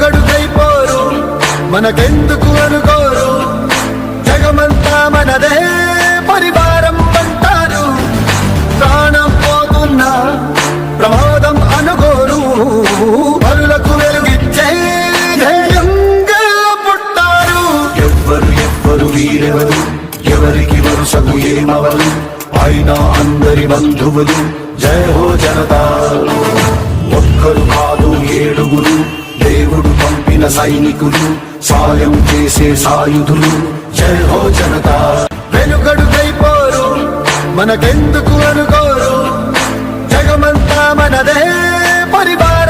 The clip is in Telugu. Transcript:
వెనుగడుకైపోరు మనకెందుకు అనుకోరు, జగమంతా మనదే పరివారం అంటారు. ప్రాణం పోతున్నా ప్రమాదం అనుకోరు, పరులకు వెలుగిచ్చే ధైర్యంగా పుట్టారు. ఎవ్వరు వీరెవరు, ఎవరికి వరుసకు ఏమవరు, అయినా అందరి బంధువులు. జయ హో జనతా. ఒక్కరు కాదు ఏడుగురు, దేవుడు పంపిన సైనికులు, సాయం చేసే సాయుధులు. జయ హో జనతా. వెనుకడుకైపోరు మనకెందుకు అనుకోరు, జగమంతా మనదే పరివారం.